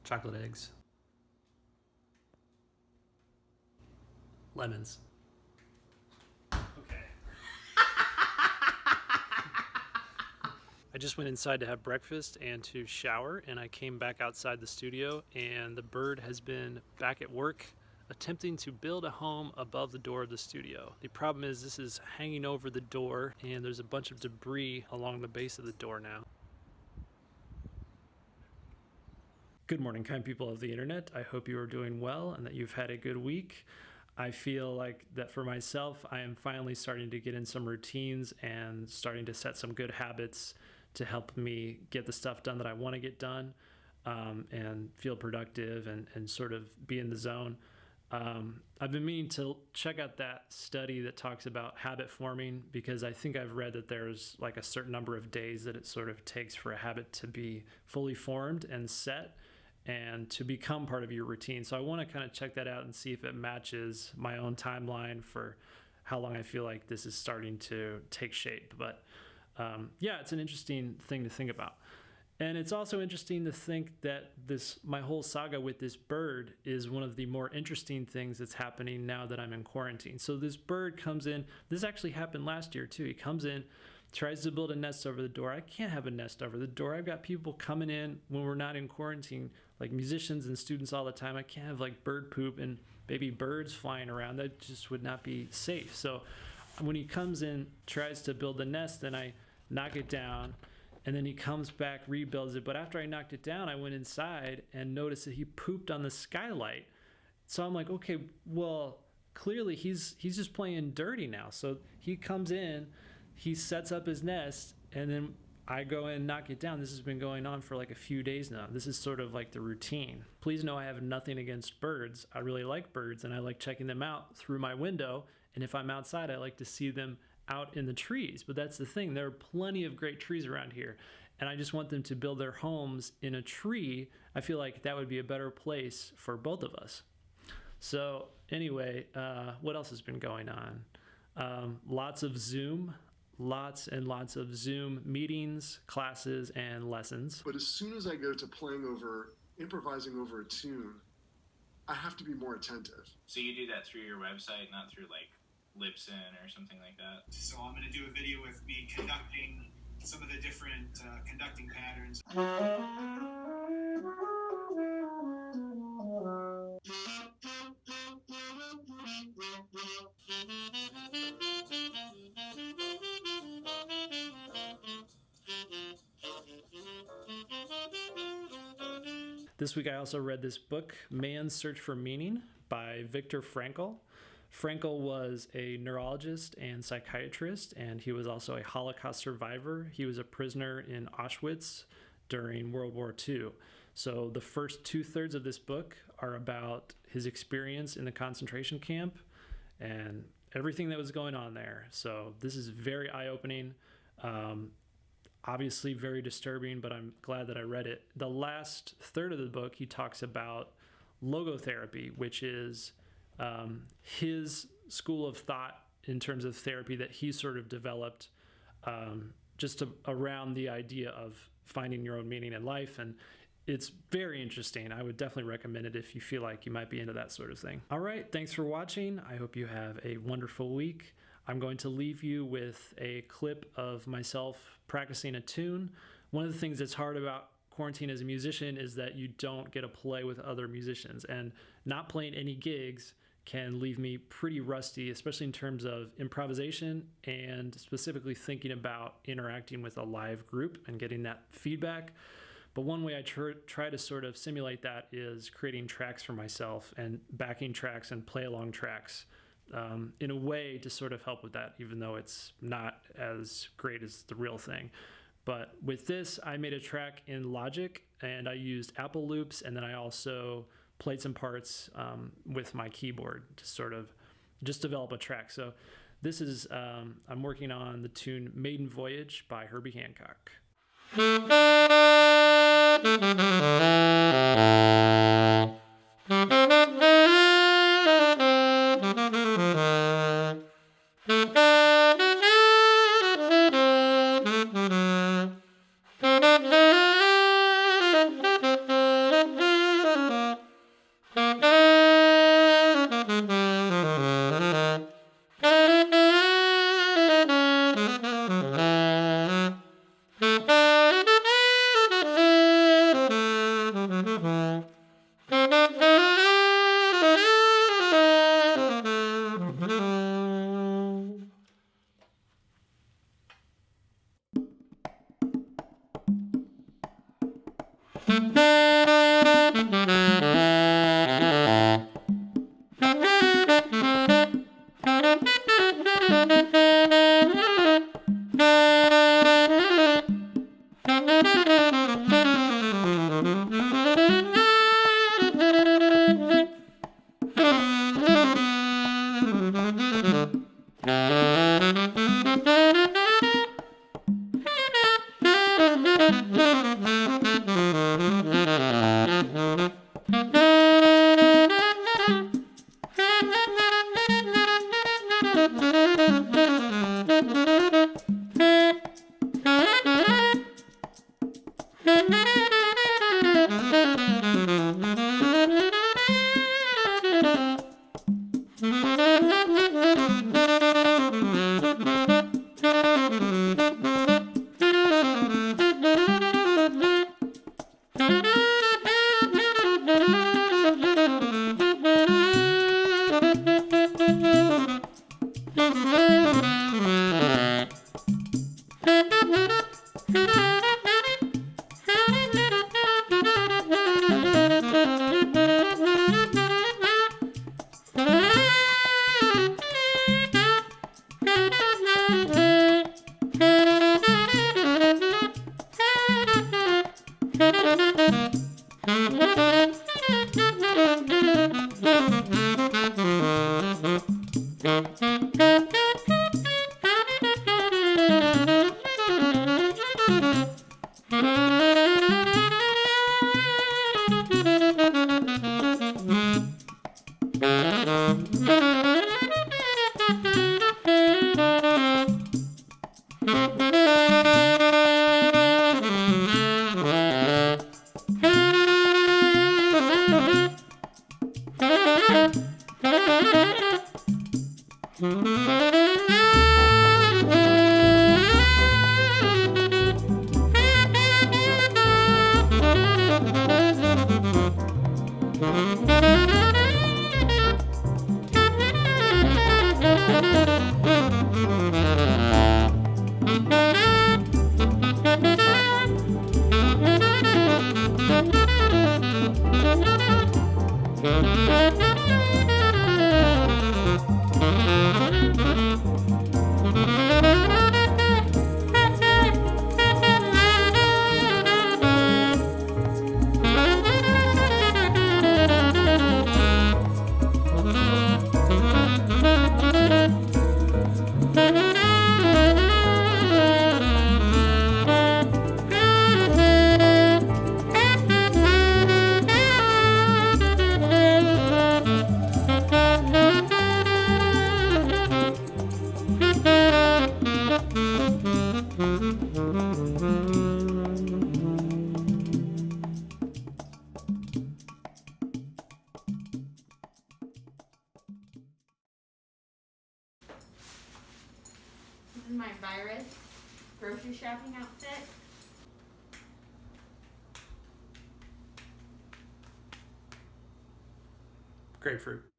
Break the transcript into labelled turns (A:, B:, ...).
A: chocolate eggs, lemons. Okay. I just went inside to have breakfast and to shower, and I came back outside the studio, and the bird has been back at work attempting to build a home above the door of the studio. The problem is this is hanging over the door, and there's a bunch of debris along the base of the door now. Good morning, kind people of the internet. I hope you are doing well and that you've had a good week. I feel like that for myself, I am finally starting to get in some routines and starting to set some good habits to help me get the stuff done that I want to get done, and feel productive and sort of be in the zone. I've been meaning to check out that study that talks about habit forming, because I think I've read that there's like a certain number of days that it sort of takes for a habit to be fully formed and set and to become part of your routine. So I want to kind of check that out and see if it matches my own timeline for how long I feel like this is starting to take shape. But yeah, it's an interesting thing to think about. And it's also interesting to think that my whole saga with this bird is one of the more interesting things that's happening now that I'm in quarantine. So this bird comes in. This actually happened last year too. He comes in, tries to build a nest over the door. I can't have a nest over the door. I've got people coming in when we're not in quarantine, like musicians and students all the time. I can't have like bird poop and baby birds flying around. That just would not be safe. So when he comes in, tries to build the nest, then I knock it down. And then he comes back, rebuilds it. But after I knocked it down, I went inside and noticed that he pooped on the skylight. So I'm like, okay, well, clearly he's just playing dirty now. So he comes in, he sets up his nest, and then I go in and knock it down. This has been going on for like a few days now. This is sort of like the routine. Please know I have nothing against birds. I really like birds, and I like checking them out through my window. And if I'm outside, I like to see them out in the trees. But that's the thing. There are plenty of great trees around here, and I just want them to build their homes in a tree. I feel like that would be a better place for both of us. So anyway, what else has been going on? Lots and lots of Zoom meetings, classes, and lessons.
B: But as soon as I go to improvising over a tune, I have to be more attentive.
C: So you do that through your website, not through like Libsyn or something like that?
D: So I'm going to do a video with me conducting some of the different conducting patterns.
A: This week I also read this book, Man's Search for Meaning by Viktor Frankl. Frankl was a neurologist and psychiatrist, and he was also a Holocaust survivor. He was a prisoner in Auschwitz during World War II. So the first 2/3 of this book are about his experience in the concentration camp and everything that was going on there. So this is very eye-opening. Obviously very disturbing, but I'm glad that I read it. The last third of the book, he talks about logotherapy, which is his school of thought in terms of therapy that he sort of developed around the idea of finding your own meaning in life. And it's very interesting. I would definitely recommend it if you feel like you might be into that sort of thing. All right, thanks for watching. I hope you have a wonderful week. I'm going to leave you with a clip of myself practicing a tune. One of the things that's hard about quarantine as a musician is that you don't get to play with other musicians, and not playing any gigs can leave me pretty rusty, especially in terms of improvisation and specifically thinking about interacting with a live group and getting that feedback. But one way I try to sort of simulate that is creating tracks for myself and backing tracks and play along tracks in a way to sort of help with that, even though it's not as great as the real thing. But with this, I made a track in Logic, and I used Apple loops, and then I also played some parts with my keyboard to sort of just develop a track. So this is, I'm working on the tune Maiden Voyage by Herbie Hancock.
E: This is my virus grocery shopping outfit.
A: Grapefruit.